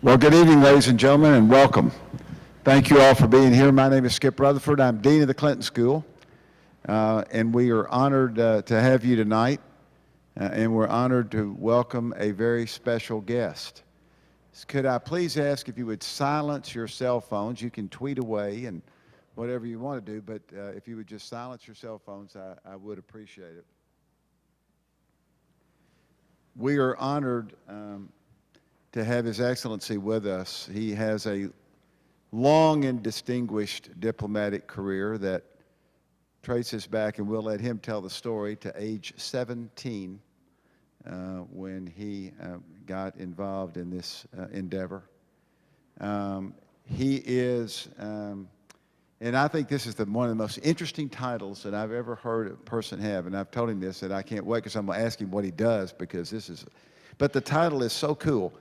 Well, good evening, ladies and gentlemen, and welcome. Thank you all for being here. My name is Skip Rutherford. I'm Dean of the Clinton School, and we are honored to have you tonight, and we're honored to welcome a very special guest. Could I please ask if you would silence your cell phones? You can tweet away and whatever you want to do, but if you would just silence your cell phones, I would appreciate it. We are honored to have His Excellency with us. He has a long and distinguished diplomatic career that traces back, and we'll let him tell the story, to age 17 when he got involved in this endeavor. He is, and I think this is one of the most interesting titles that I've ever heard a person have, and I've told him this, that I can't wait because I'm going to ask him what he does, because this is, but the title is so cool.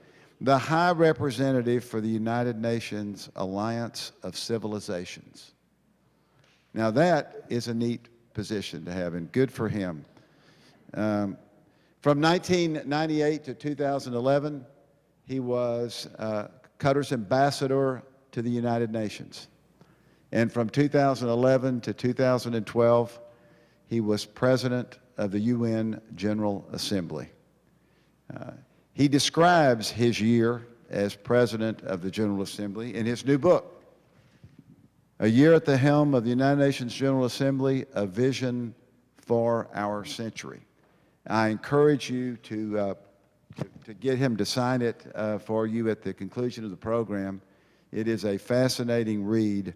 The High Representative for the United Nations Alliance of Civilizations. Now that is a neat position to have, and good for him. From 1998 to 2011, he was Qatar's ambassador to the United Nations. And from 2011 to 2012, he was president of the UN General Assembly. He describes his year as president of the General Assembly in his new book, A Year at the Helm of the United Nations General Assembly, A Vision for Our Century. I encourage you to get him to sign it for you at the conclusion of the program. It is a fascinating read,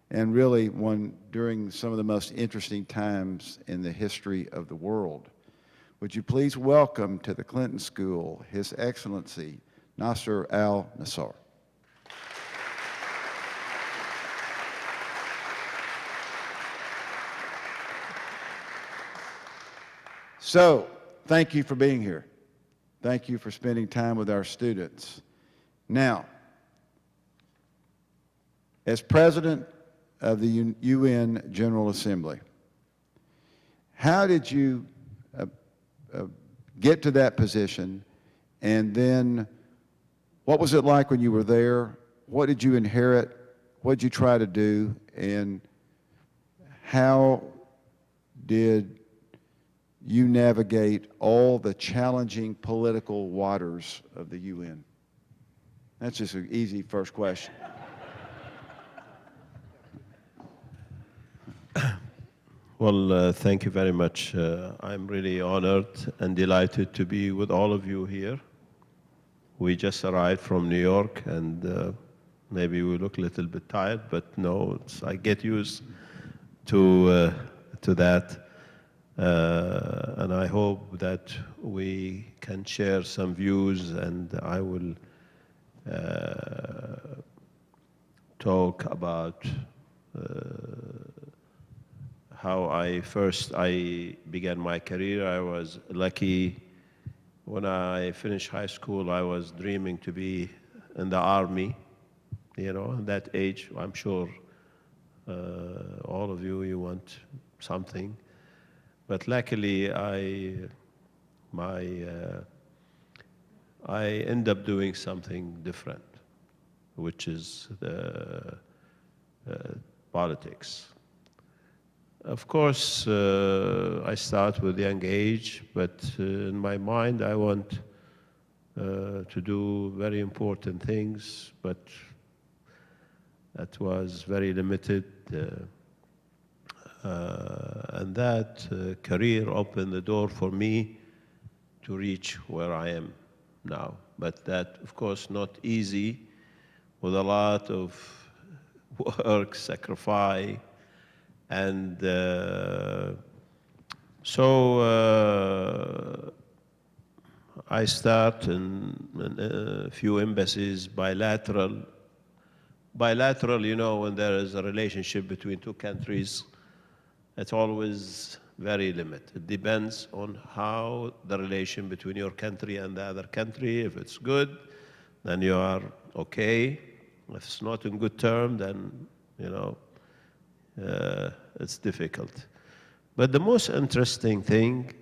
and really one during some of the most interesting times in the history of the world. Would you please welcome to the Clinton School His Excellency Nassir Al-Nasser. So, thank you for being here. Thank you for spending time with our students. Now, as President of the UN General Assembly, how did you get to that position, and then what was it like when you were there? What did you inherit? What did you try to do? And how did you navigate all the challenging political waters of the UN? That's just an easy first question. Well, thank you very much. I'm really honored and delighted to be with all of you here. We just arrived from New York, and maybe we look a little bit tired, but no, I get used to that. And I hope that we can share some views, and I will talk about how I began my career. I was lucky. When I finished high school, I was dreaming to be in the army. You know, at that age, I'm sure all of you want something. But luckily, I end up doing something different, which is the politics. Of course, I start with young age, but in my mind, I want to do very important things, but that was very limited. And that career opened the door for me to reach where I am now. But that, of course, not easy, with a lot of work, sacrifice, and so I start in a few embassies, bilateral. Bilateral, you know, when there is a relationship between two countries, it's always very limited. It depends on how the relation between your country and the other country. If it's good, then you are okay. If it's not in good term, then, you know, it's difficult. But the most interesting thing,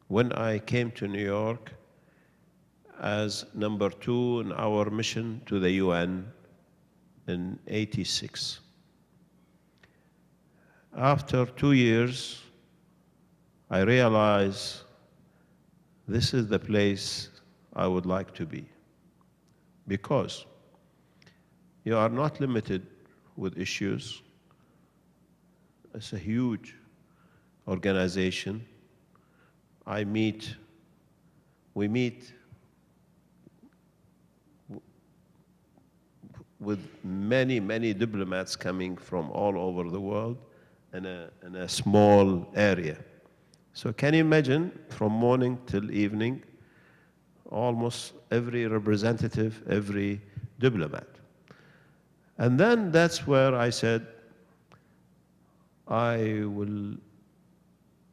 when I came to New York, as number 2 in our mission to the UN in '86. After 2 years, I realized this is the place I would like to be, because you are not limited with issues. It's a huge organization. We meet with many, many diplomats coming from all over the world in a small area. So can you imagine, from morning till evening, almost every representative, every diplomat. And then that's where I said, I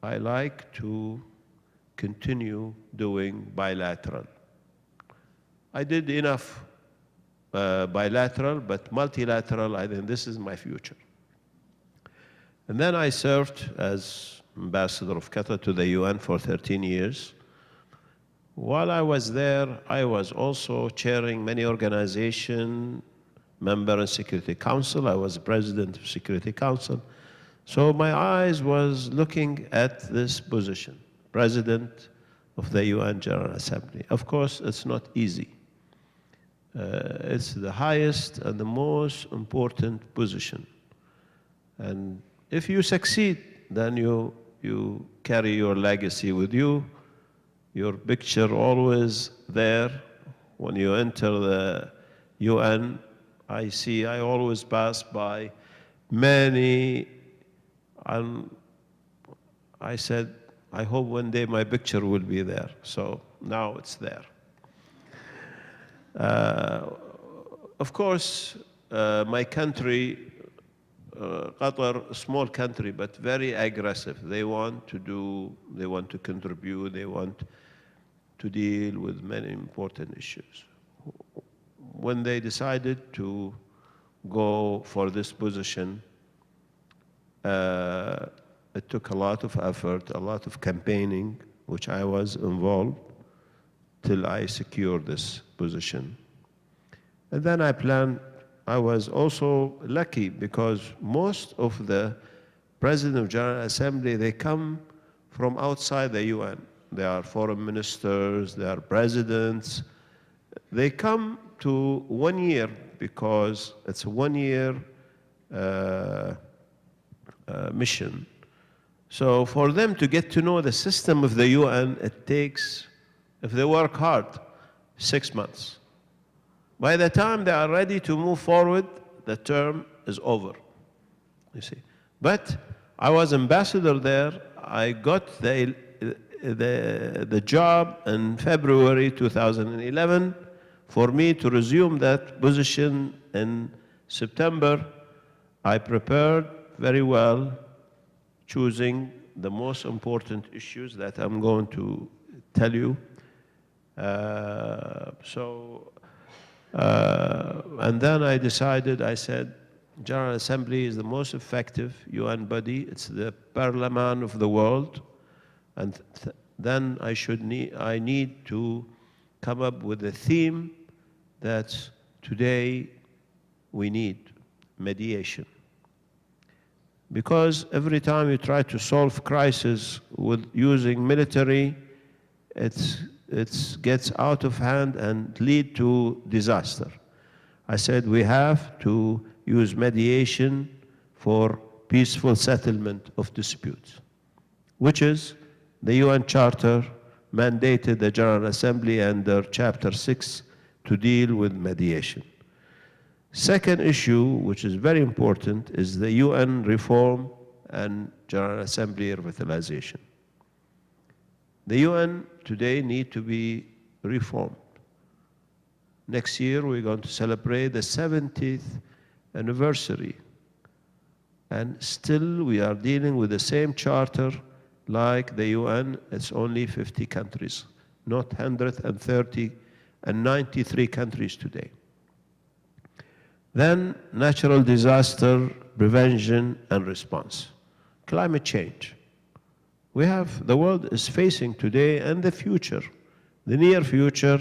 like to continue doing bilateral. I did enough bilateral, but multilateral, I think this is my future. And then I served as ambassador of Qatar to the UN for 13 years. While I was there, I was also chairing many organizations, member in Security Council. I was president of Security Council. So my eyes was looking at this position, president of the UN General Assembly. Of course, it's not easy. It's the highest and the most important position. And if you succeed, then you carry your legacy with you. Your picture always there. When you enter the UN, I always pass by many, and I said, I hope one day my picture will be there. So now it's there. Of course, my country, Qatar, a small country, but very aggressive. They want to contribute, they want to deal with many important issues. When they decided to go for this position, it took a lot of effort, a lot of campaigning, which I was involved, till I secured this position. And then I was also lucky because most of the President of General Assembly, they come from outside the UN. They are foreign ministers, they are presidents. They come to 1 year because it's a 1 year mission. So for them to get to know the system of the UN, it takes, if they work hard, 6 months. By the time they are ready to move forward, the term is over, you see. But I was ambassador there. I got the job in February 2011. For me to resume that position in September, I prepared very well, choosing the most important issues that I'm going to tell you. And then I decided, I said, General Assembly is the most effective UN body. It's the parliament of the world. And then I need to come up with a theme that today we need, mediation. Because every time you try to solve crisis with using military, it gets out of hand and lead to disaster. I said we have to use mediation for peaceful settlement of disputes, which is the UN Charter mandated the General Assembly under Chapter 6 to deal with mediation. Second issue, which is very important, is the UN reform and General Assembly revitalization. The UN today need to be reformed. Next year, we're going to celebrate the 70th anniversary. And still, we are dealing with the same charter like the UN. It's only 50 countries, not 130 and 93 countries today. Then, natural disaster prevention and response. Climate change. The world is facing today and the future, the near future,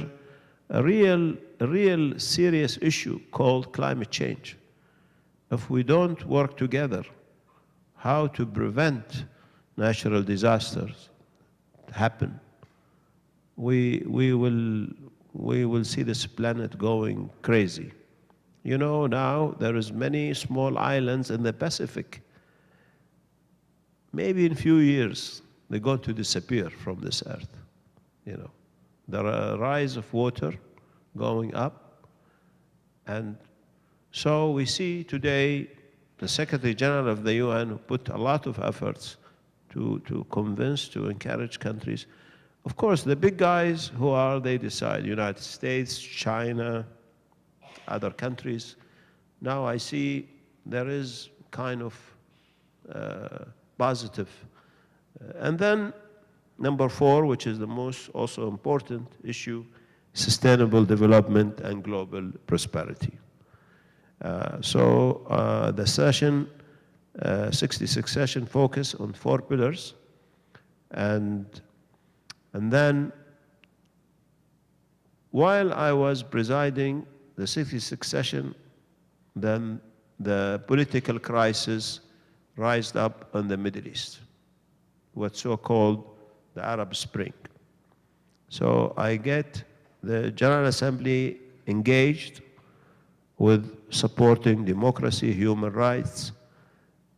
a real serious issue called climate change. If we don't work together, how to prevent natural disasters happen, we will see this planet going crazy. You know, now there is many small islands in the Pacific. Maybe in a few years, they're going to disappear from this earth. You know, there are a rise of water going up. And so we see today the Secretary General of the UN put a lot of efforts to convince, to encourage countries. Of course, the big guys, who are they decide? United States, China, other countries. Now I see there is kind of positive. And then number 4, which is the most also important issue, sustainable development and global prosperity. So the session, 66th session, focus on 4 pillars. And then while I was presiding the 66th session, then the political crisis rised up in the Middle East, what's so-called the Arab Spring. So I get the General Assembly engaged with supporting democracy, human rights,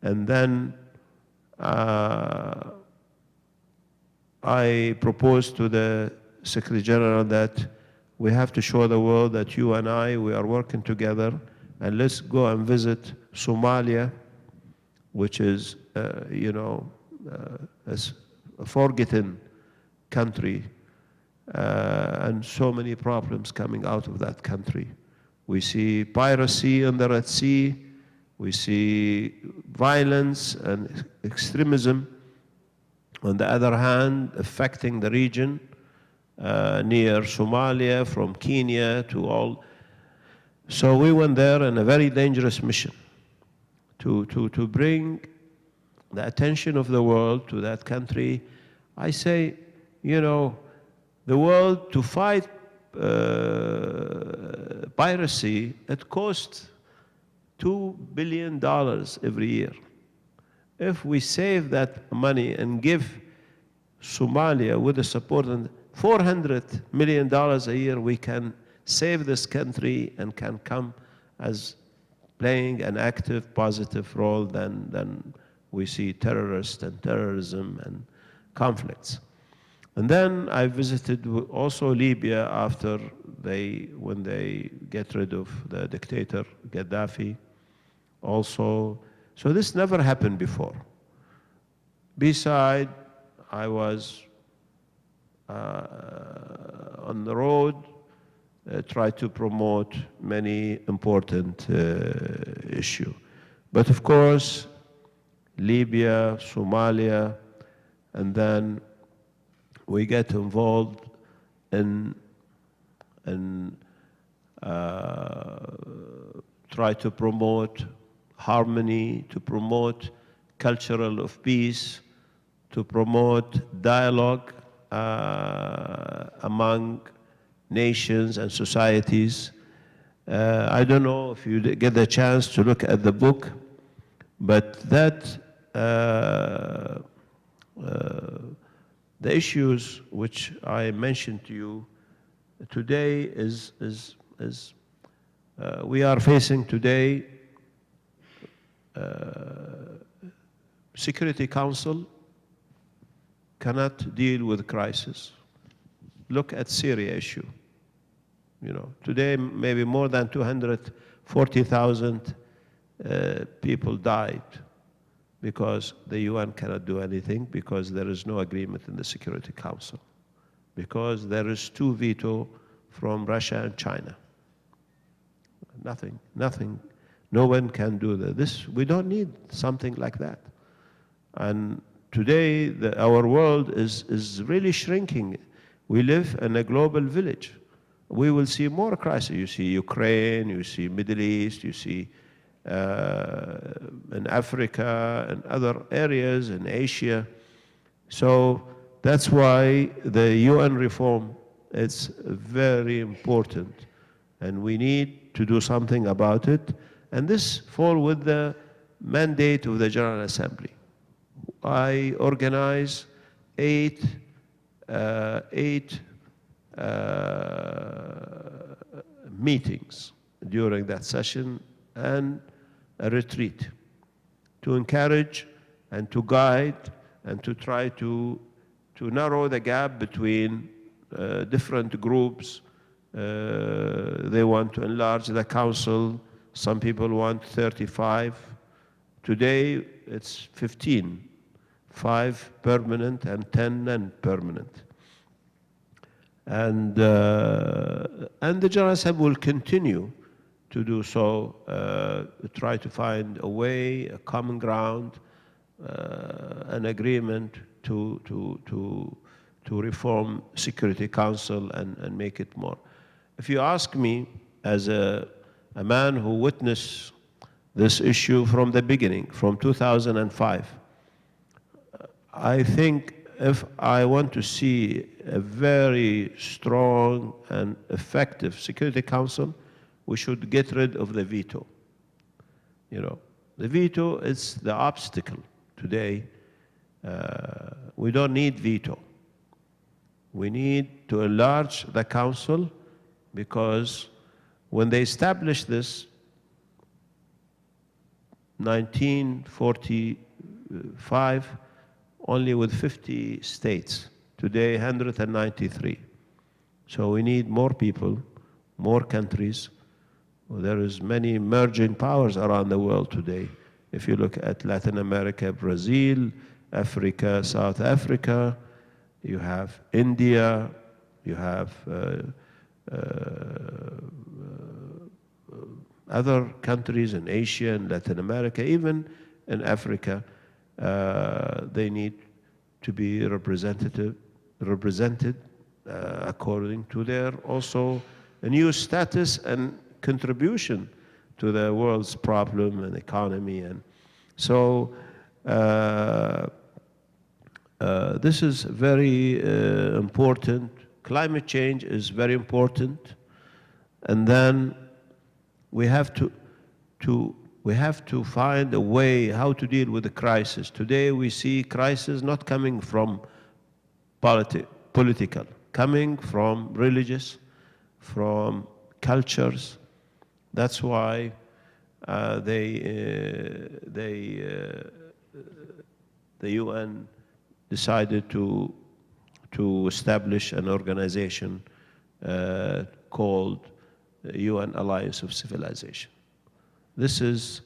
and then I proposed to the Secretary General that we have to show the world that you and I, we are working together, and let's go and visit Somalia, which is, you know, a forgotten country, and so many problems coming out of that country. We see piracy in the Red Sea, we see violence and extremism, on the other hand, affecting the region near Somalia, from Kenya to all. So we went there in a very dangerous mission to bring the attention of the world to that country. I say, you know, the world to fight piracy, it costs $2 billion every year. If we save that money and give Somalia with the support of $400 million a year, we can save this country and can come as playing an active, positive role than we see terrorists and terrorism and conflicts. And then I visited also Libya after when they get rid of the dictator Gaddafi also. So this never happened before. Beside, I was on the road, tried to promote many important issues. But of course, Libya, Somalia, and then we get involved in try to promote harmony, to promote cultural of peace, to promote dialogue among nations and societies. I don't know if you get the chance to look at the book, but that the issues which I mentioned to you today is we are facing today Security Council cannot deal with crisis. Look at Syria issue. You know, today maybe more than 240,000 people died because the UN cannot do anything, because there is no agreement in the Security Council, because there is 2 veto from Russia and China. Nothing. No one can do this. We don't need something like that. And today, our world is really shrinking. We live in a global village. We will see more crises. You see Ukraine, you see Middle East, you see in Africa and other areas in Asia. So that's why the UN reform It's very important, and we need to do something about it. And this falls with the mandate of the General Assembly. I organize eight meetings during that session and a retreat to encourage and to guide and to try to narrow the gap between different groups. They want to enlarge the council. Some people want 35. Today, it's 15, 5 permanent and 10 non-permanent. And the General Assembly will continue to do so, try to find a way, a common ground, an agreement to reform Security Council and make it more. If you ask me, as a man who witnessed this issue from the beginning, from 2005, I think if I want to see a very strong and effective Security Council, we should get rid of the veto. You know, the veto is the obstacle today. We don't need veto. We need to enlarge the council, because when they established this, 1945, only with 50 states. Today, 193. So we need more people, more countries. Well, there is many emerging powers around the world today. If you look at Latin America, Brazil, Africa, South Africa, you have India, you have other countries in Asia and Latin America, even in Africa. They need to be represented according to their also a new status and contribution to the world's problem and economy. And so this is very important. Climate change is very important. And then we have to find a way how to deal with the crisis. Today we see crisis not coming from political, coming from religious, from cultures. That's why the UN decided to establish an organization called UN Alliance of Civilization. This is,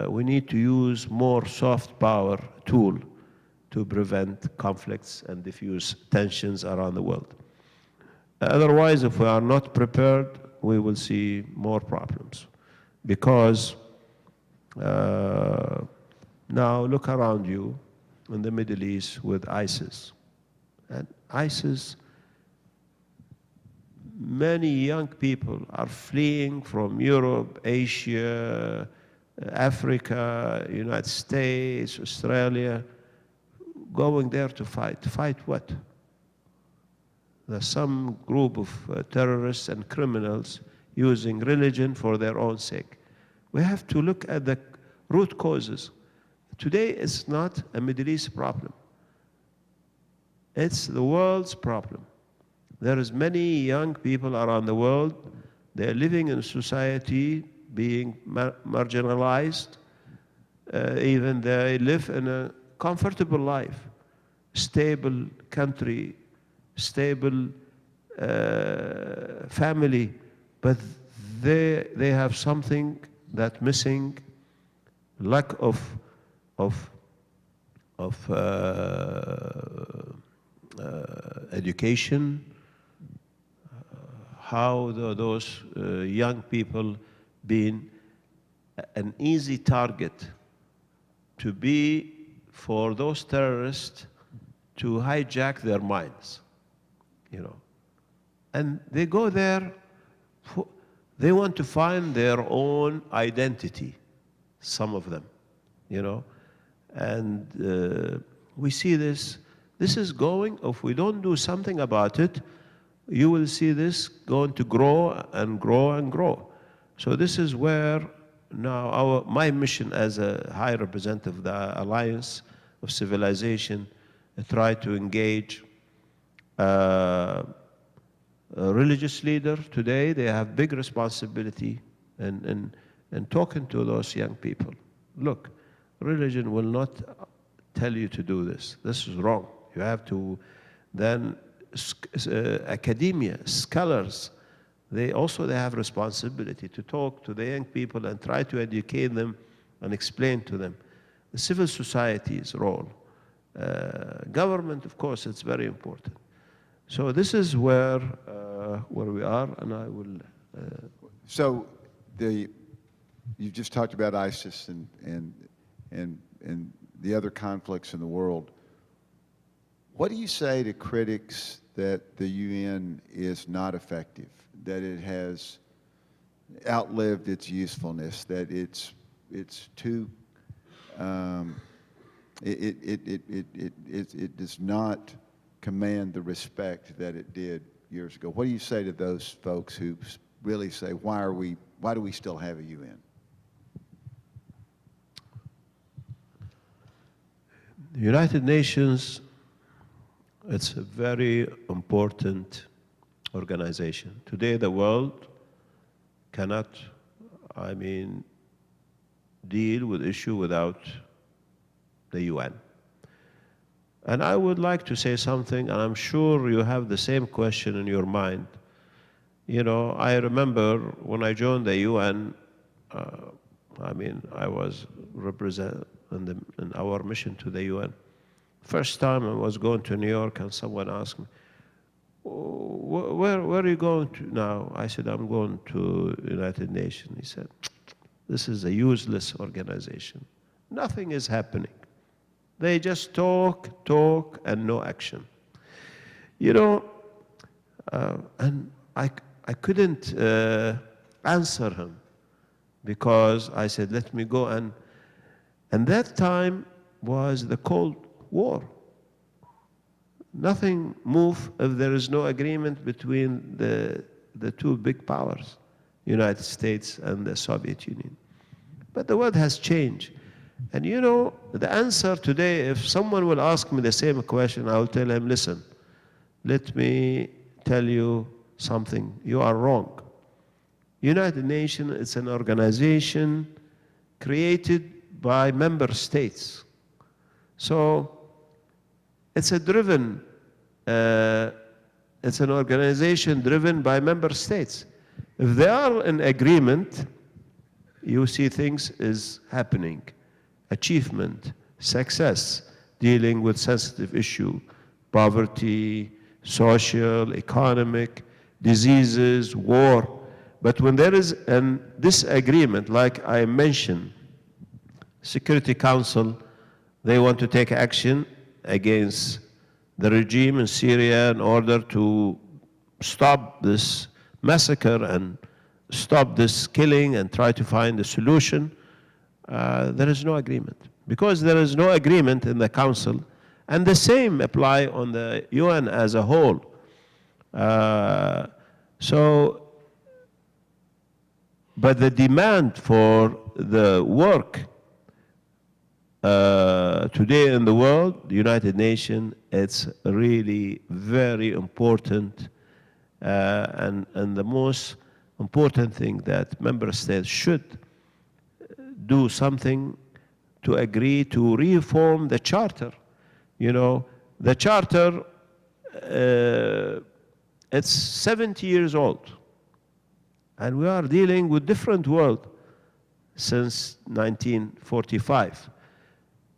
we need to use more soft power tool to prevent conflicts and diffuse tensions around the world. Otherwise, if we are not prepared, we will see more problems. Because now look around you in the Middle East with ISIS. And ISIS, many young people are fleeing from Europe, Asia, Africa, United States, Australia, going there to fight. To fight what? There's some group of terrorists and criminals using religion for their own sake. We have to look at the root causes. Today, it's not a Middle East problem. It's the world's problem. There is many young people around the world. They're living in a society being marginalized. Even they live in a comfortable life, stable country, stable family, but they have something that missing, lack of education, how those young people being an easy target to be for those terrorists to hijack their minds, you know. And they go there, they want to find their own identity, some of them, you know. And we see this is going, if we don't do something about it, you will see this going to grow and grow and grow. So this is where now my mission as a high representative of the Alliance of Civilization, try to engage a religious leader today. They have big responsibility in talking to those young people. Look, religion will not tell you to do this. This is wrong. You have to then, academia, scholars, they have responsibility to talk to the young people and try to educate them and explain to them. The civil society's role. Government, of course, it's very important. So this is where we are, and I will... So you just talked about ISIS and the other conflicts in the world. What do you say to critics that the UN is not effective, that it has outlived its usefulness, that it's too it does not command the respect that it did years ago? What do you say to those folks who really say, why do we still have a UN? The United Nations, it's a very important organization. Today, the world cannot, deal with issue without the UN. And I would like to say something, and I'm sure you have the same question in your mind. You know, I remember when I joined the UN, I was representing in our mission to the UN. First time I was going to New York, and someone asked me, where are you going to now? I said, I'm going to United Nations. He said, this is a useless organization. Nothing is happening. They just talk, and no action. You know, and I couldn't answer him because I said, let me go. And that time was the Cold War. Nothing moves if there is no agreement between the two big powers, United States and the Soviet Union. But the world has changed. And you know, the answer today, if someone will ask me the same question, I will tell him, listen, let me tell you something. You are wrong. United Nations is an organization created by member states. So it's an organization driven by member states. If they are in agreement, you see things is happening. Achievement, success, dealing with sensitive issue, poverty, social, economic, diseases, war. But when there is a disagreement, like I mentioned, Security Council, they want to take action against the regime in Syria in order to stop this massacre and stop this killing and try to find a solution. There is no agreement. Because there is no agreement in the Council, and the same apply on the UN as a whole. But the demand for the work today in the world, the United Nations, it's really very important, and the most important thing that member states should do something to agree to reform the charter. You know, the charter, it's 70 years old, and we are dealing with different world since 1945,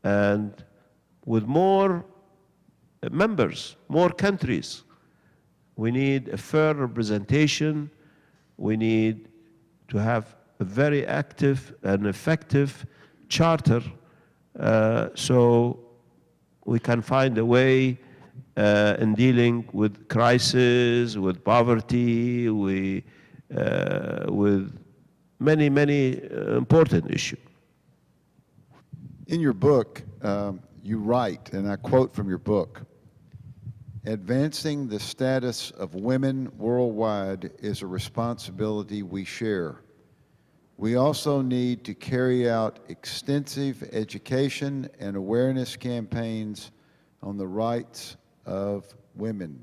and with more members, more countries. We need a fair representation. We need to have a very active and effective charter so we can find a way in dealing with crisis, with poverty, with many important issues. In your book, you write, and I quote from your book, Advancing the status of women worldwide is a responsibility we share. We also need to carry out extensive education and awareness campaigns on the rights of women.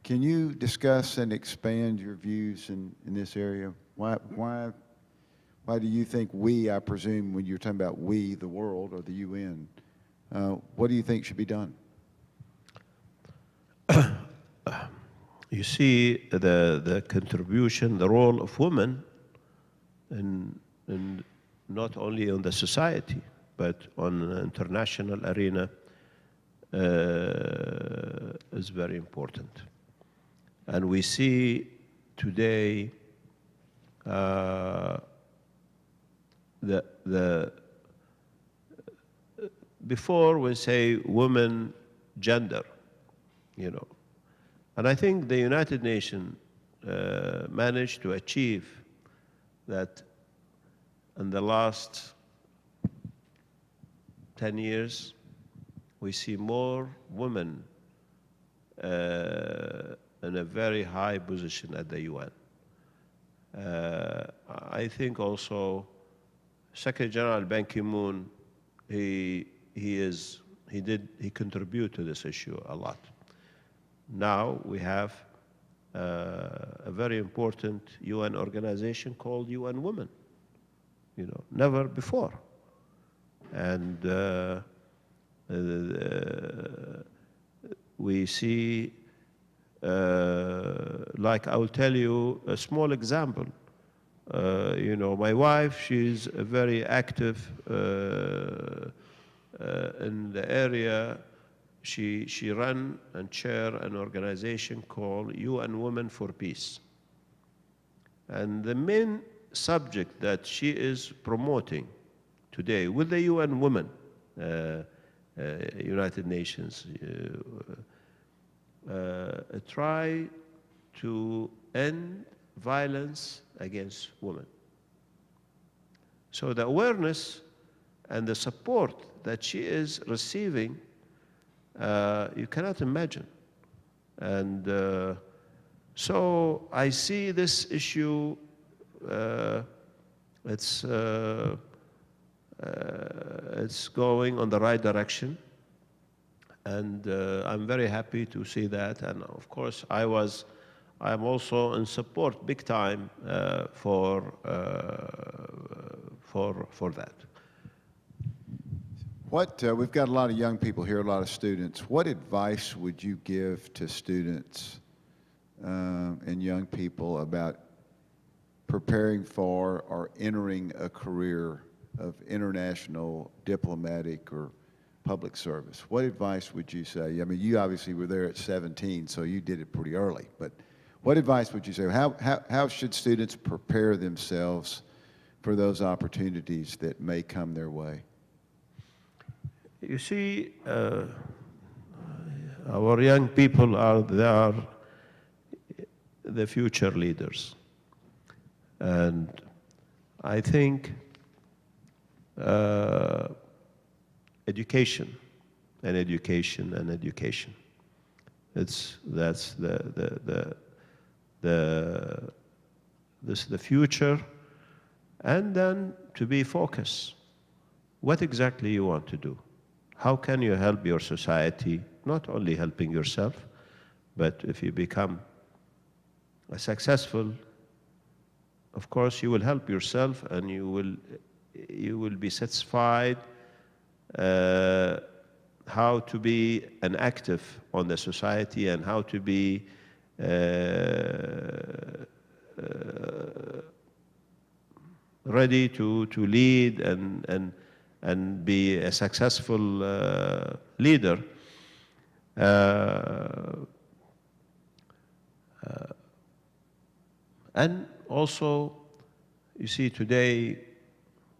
Can you discuss and expand your views in this area? Why do you think we, I presume, when you're talking about we, the world, or the UN, what do you think should be done? You see the contribution, the role of women in not only on the society, but on the international arena is very important. And we see today before we say women gender, you know, and I think the United Nations managed to achieve that in the last 10 years, we see more women in a very high position at the UN. I think also Secretary General Ban Ki-moon, he contributed to this issue a lot. Now we have a very important UN organization called UN Women, you know, never before. And we see, like I will tell you a small example. You know, my wife, she's very active in the area. She ran and chair an organization called UN Women for Peace. And the main subject that she is promoting today with the UN Women, United Nations, try to end violence against women. So the awareness and the support that she is receiving, you cannot imagine. And so I see this issue, it's going on the right direction. And I'm very happy to see that. And of course, I'm also in support big time for that. We've got a lot of young people here, a lot of students. What advice would you give to students and young people about preparing for or entering a career of international diplomatic or public service? What advice would you say? I mean, you obviously were there at 17, so you did it pretty early, but what advice would you say? How should students prepare themselves for those opportunities that may come their way? You see, our young people are the future leaders. And I think education and education and education. That's the future, and then to be focused. What exactly you want to do? How can you help your society? Not only helping yourself, but if you become a successful, of course you will help yourself, and you will be satisfied how to be an active on the society and how to be ready to lead and be a successful leader. And also, you see, today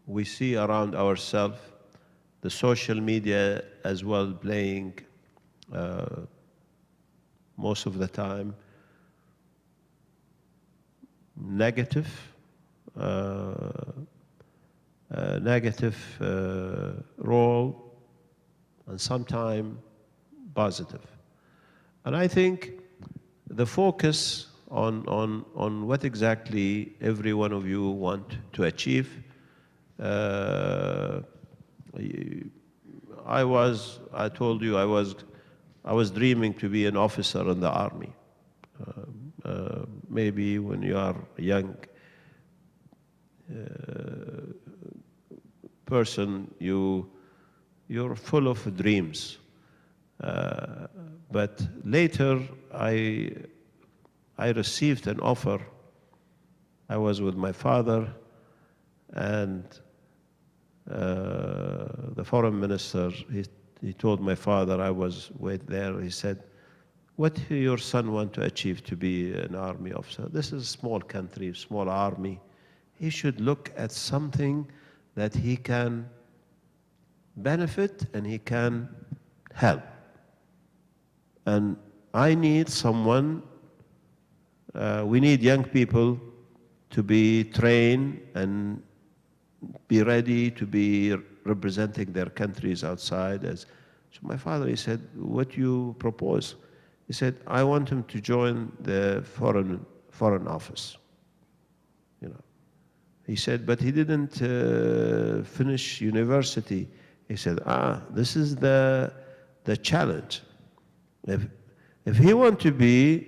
we see around ourselves the social media as well playing most of the time negative role, and sometimes positive. And I think the focus on what exactly every one of you want to achieve. uh, I told you I was dreaming to be an officer in the army. Maybe when you are a young person, you're full of dreams. But later, I received an offer. I was with my father, and the foreign minister, he told my father, I was there, he said, what do your son want to achieve to be an army officer? This is a small country, small army. He should look at something that he can benefit and he can help. And I need someone, we need young people to be trained and be ready to be representing their countries outside. So my father, he said, what you propose? He said, I want him to join the foreign office. You know, he said, but he didn't finish university. He said, this is the challenge. If he wants to be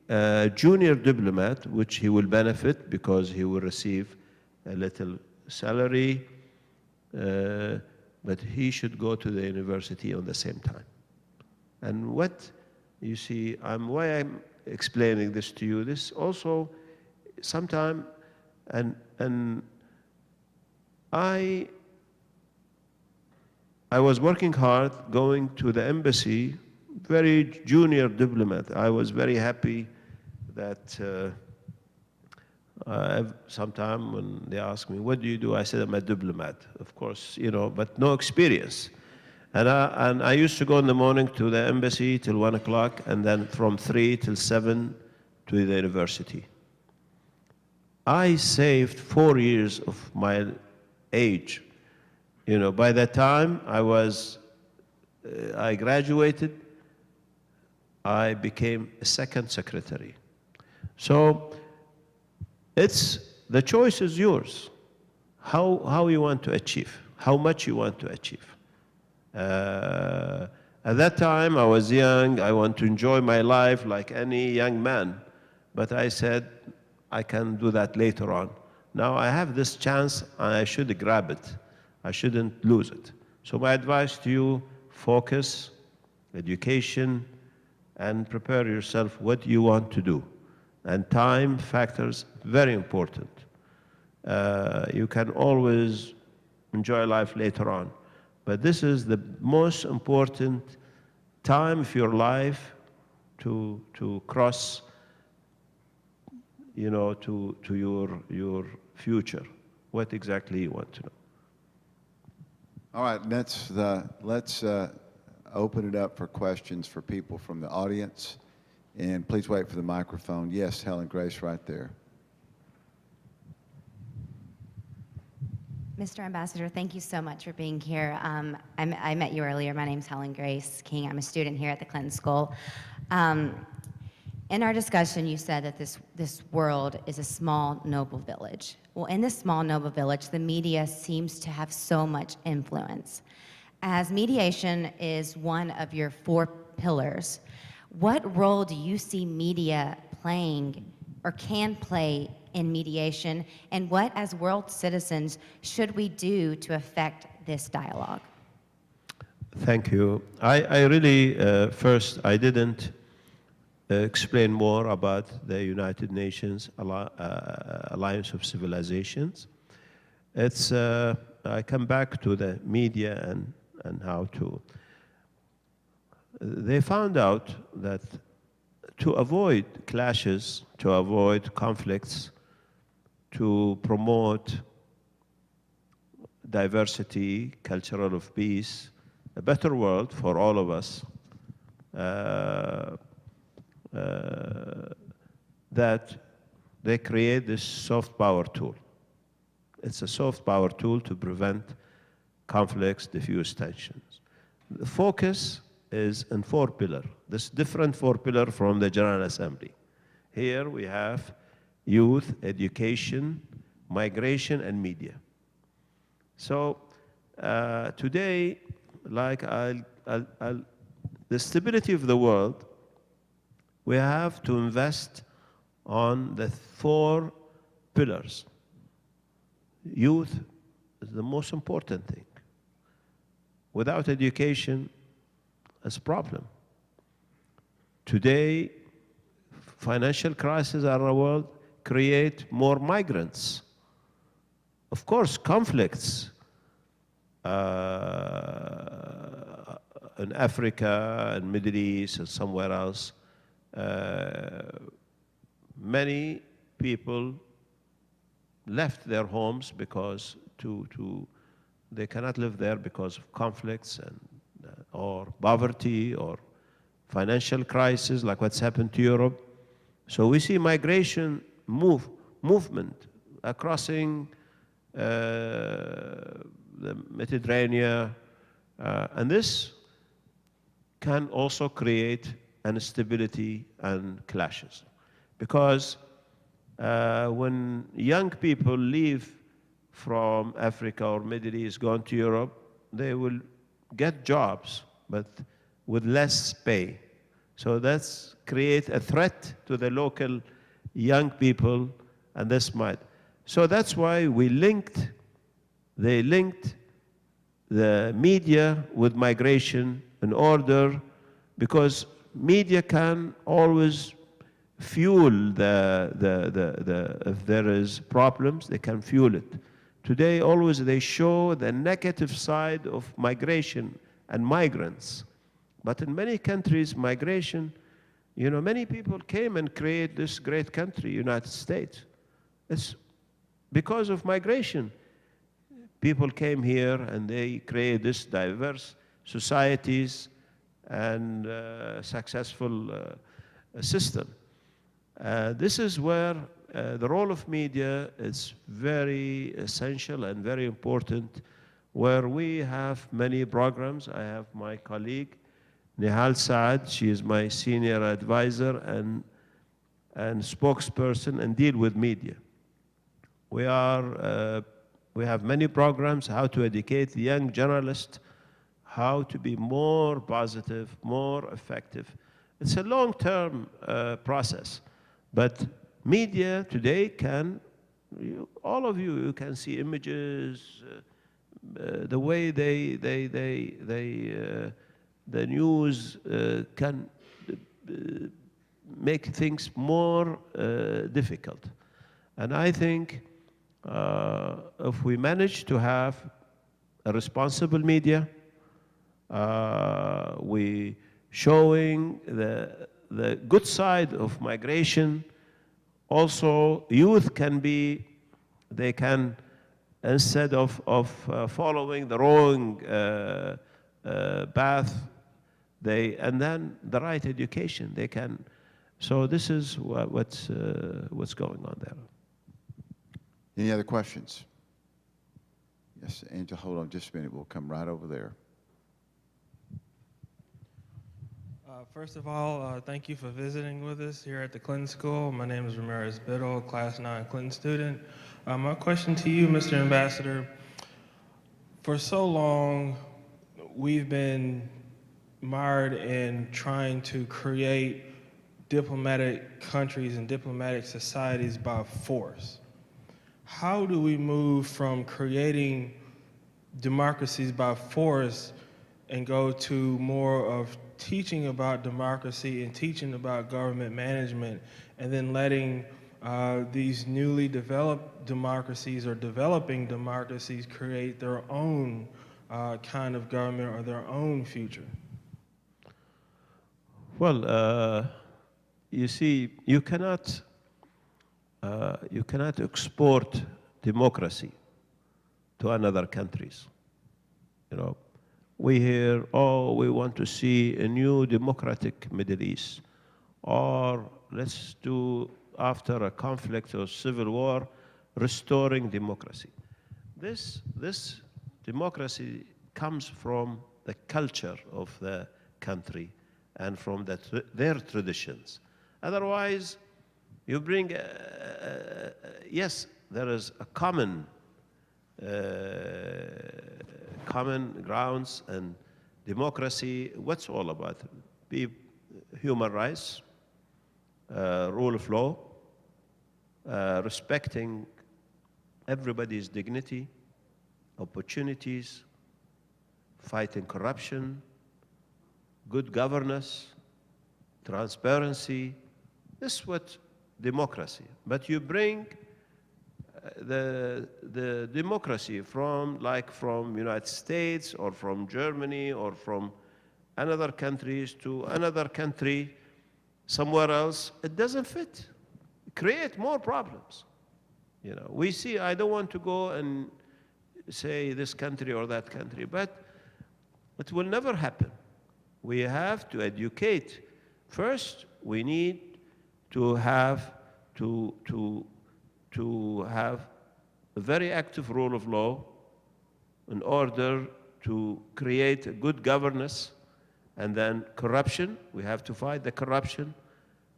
a junior diplomat, which he will benefit because he will receive a little salary, but he should go to the university on the same time. And what you see, why I'm explaining this to you, this also sometime, and I was working hard, going to the embassy, very junior diplomat. I was very happy that sometime when they ask me, what do you do? I said, I'm a diplomat, of course, you know, but no experience. And I used to go in the morning to the embassy till 1 o'clock, and then from 3 till 7 to the university. I saved 4 years of my age. You know, by that time I graduated, I became a second secretary. So the choice is yours. How you want to achieve, how much you want to achieve. At that time, I was young. I want to enjoy my life like any young man. But I said, I can do that later on. Now I have this chance, and I should grab it. I shouldn't lose it. So my advice to you, focus, education, and prepare yourself what you want to do. And time factors, very important. You can always enjoy life later on. But this is the most important time of your life to cross, you know, to your future. What exactly you want to know. All right, let's open it up for questions for people from the audience. And please wait for the microphone. Yes, Helen Grace, right there. Mr. Ambassador, thank you so much for being here. I met you earlier. My name's Helen Grace King. I'm a student here at the Clinton School. In our discussion, you said that this world is a small, noble village. Well, in this small, noble village, the media seems to have so much influence. As mediation is one of your 4 pillars, what role do you see media playing or can play in mediation, and what, as world citizens, should we do to affect this dialogue? Thank you. I really, first, I didn't explain more about the United Nations Alliance of Civilizations. I come back to the media and how to. They found out that to avoid clashes, to avoid conflicts, to promote diversity, cultural of peace, a better world for all of us, that they create this soft power tool. It's a soft power tool to prevent conflicts, diffuse tensions. The focus is in 4 pillars. This different 4 pillars from the General Assembly. Here we have youth, education, migration, and media. So today, like the stability of the world, we have to invest on the 4 pillars. Youth is the most important thing. Without education, it's a problem. Today, financial crises around the world create more migrants. Of course, conflicts in Africa and Middle East and somewhere else, many people left their homes because they cannot live there because of conflicts and or poverty or financial crisis like what's happened to Europe. So we see migration movement crossing the Mediterranean, and this can also create instability and clashes. Because when young people leave from Africa or Middle East, going to Europe, they will get jobs, but with less pay. So that's create a threat to the local young people, and this might. So that's why they linked the media with migration in order, because media can always fuel if there is problems, they can fuel it. Today, always they show the negative side of migration and migrants. But in many countries, migration, many people came and created this great country, United States. It's because of migration. People came here and they created this diverse societies and successful system. This is where the role of media is very essential and very important, where we have many programs. I have my colleague, Nihal Saad. She is my senior advisor and spokesperson and deal with media. We have many programs, how to educate the young journalist, how to be more positive, more effective. It's a long-term process, but media today can, all of you can see images, the way the news can make things more difficult. And I think if we manage to have a responsible media, we showing the good side of migration. Also, youth can be, they can, instead of following the wrong path, and then the right education, they can. So this is what's going on there. Any other questions? Yes, Angel, hold on just a minute. We'll come right over there. First of all, thank you for visiting with us here at the Clinton School. My name is Ramirez Biddle, Class 9 Clinton student. My question to you, Mr. Ambassador, for so long, we've been mired in trying to create diplomatic countries and diplomatic societies by force. How do we move from creating democracies by force and go to more of teaching about democracy and teaching about government management, and then letting these newly developed democracies or developing democracies create their own kind of government or their own future? Well, you see, you cannot export democracy to another countries. We hear, oh, we want to see a new democratic Middle East, or let's do, after a conflict or civil war, restoring democracy. This democracy comes from the culture of the country and from their traditions. Otherwise, you bring, yes, there is a common grounds, and democracy, what's all about? Be human rights, rule of law, respecting everybody's dignity, opportunities, fighting corruption, good governance, transparency. This is what democracy. But you bring the democracy from United States or from Germany or from another countries to another country somewhere else, it doesn't fit. Create more problems. You know, we see, I don't want to go and say this country or that country, but it will never happen. We have to educate. First, we need to have a very active rule of law in order to create a good governance, and then corruption, we have to fight the corruption,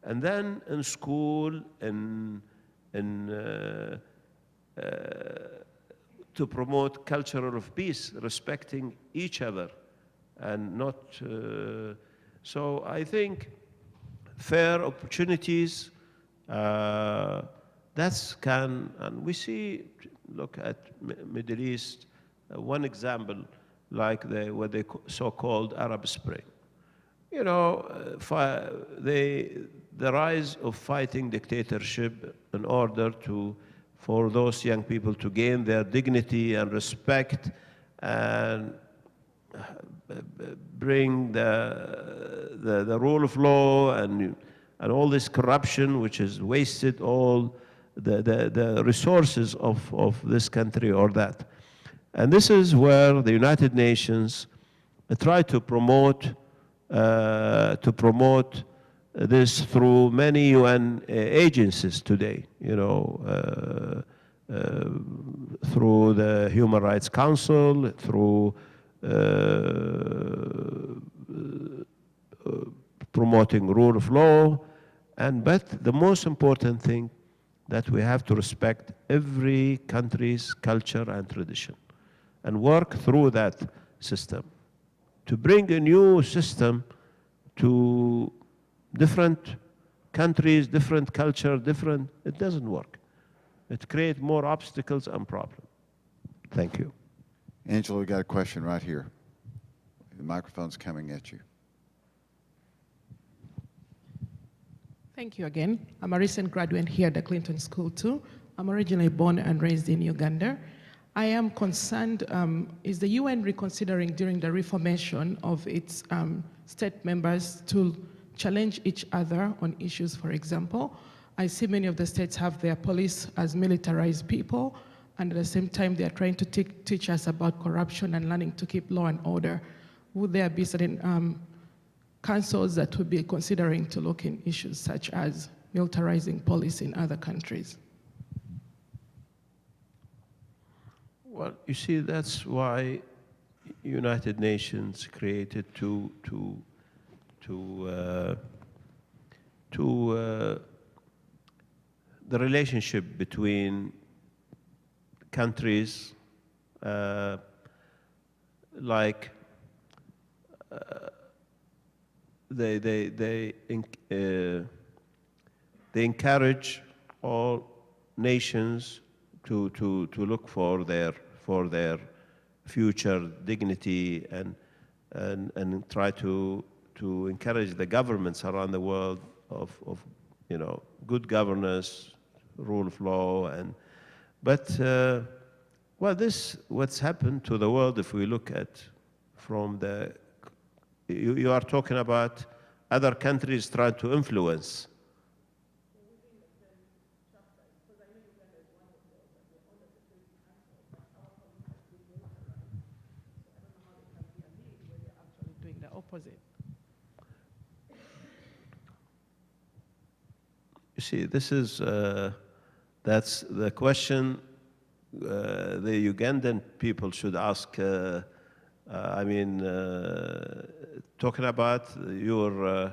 and then in school, to promote culture of peace, respecting each other, and not, so I think fair opportunities, that's and we see, look at Middle East, one example, like what they so-called Arab Spring. You know, the rise of fighting dictatorship in order for those young people to gain their dignity and respect and bring the rule of law and all this corruption, which has wasted all the resources of this country or that. And this is where the United Nations try to promote this through many UN agencies today, you know, through the Human Rights Council, through promoting rule of law, but the most important thing, that we have to respect every country's culture and tradition and work through that system. To bring a new system to different countries, different culture, it doesn't work. It creates more obstacles and problems. Thank you. Angela, we got a question right here. The microphone's coming at you. Thank you again. I'm a recent graduate here at the Clinton School too. I'm originally born and raised in Uganda. I am concerned, is the UN reconsidering during the reformation of its state members to challenge each other on issues? For example, I see many of the states have their police as militarized people, and at the same time they are trying to teach us about corruption and learning to keep law and order. Would there be certain councils that would be considering to look in issues such as militarizing police in other countries? Well, you see, that's why United Nations created the relationship between countries, like they encourage all nations to look for their future dignity and try to encourage the governments around the world of you know, good governance, rule of law, but well, what's happened to the world, if we look at from you are talking about other countries trying to influence. Doing the opposite. You see, that's the question the Ugandan people should ask, talking about your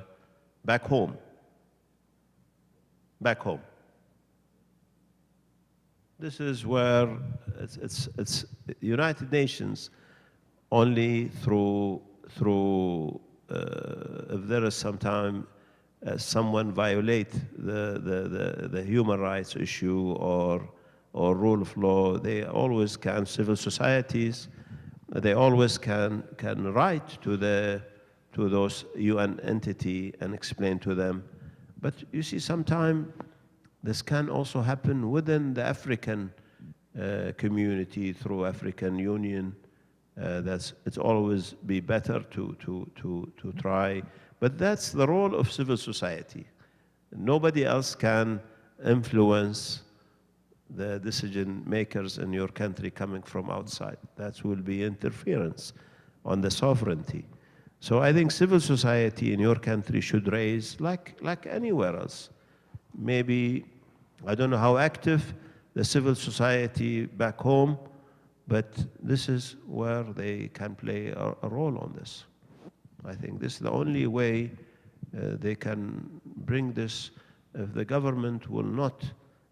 back home. Back home. This is where it's United Nations only through if there is sometime someone violate the human rights issue or rule of law, they always can, civil societies, they always can write to those UN entity and explain to them. But you see, sometimes this can also happen within the African community through African Union. It's always be better to try. But that's the role of civil society. Nobody else can influence the decision makers in your country coming from outside. That will be interference on the sovereignty. So I think civil society in your country should raise, like anywhere else. Maybe, I don't know how active the civil society back home, but this is where they can play a role on this. I think this is the only way they can bring this. If the government will not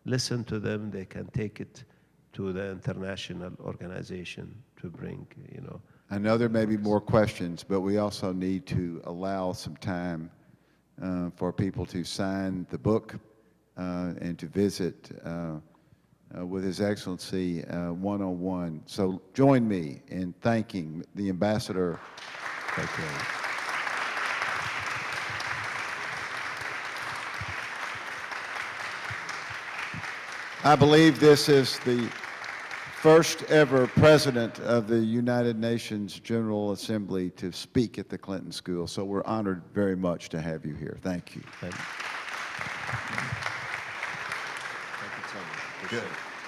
listen to them, they can take it to the international organization to bring, you know. I know there may be more questions, but we also need to allow some time for people to sign the book and to visit with His Excellency one-on-one. So join me in thanking the Ambassador. Thank you. I believe this is the first ever president of the United Nations General Assembly to speak at the Clinton School. So we're honored very much to have you here. Thank you. Thank you. Good.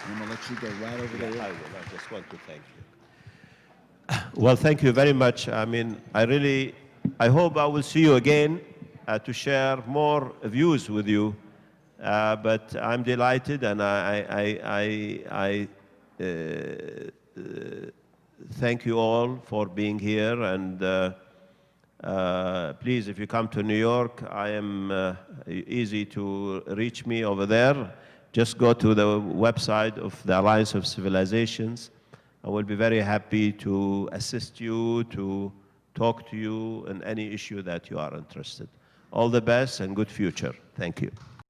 I'm going to let you go right over there. I will. I just want to thank you. Well, thank you very much. I mean, I hope I will see you again to share more views with you. But I'm delighted, and I thank you all for being here. And please, if you come to New York, I am easy to reach me over there. Just go to the website of the Alliance of Civilizations. I will be very happy to assist you, to talk to you in any issue that you are interested. All the best and good future. Thank you.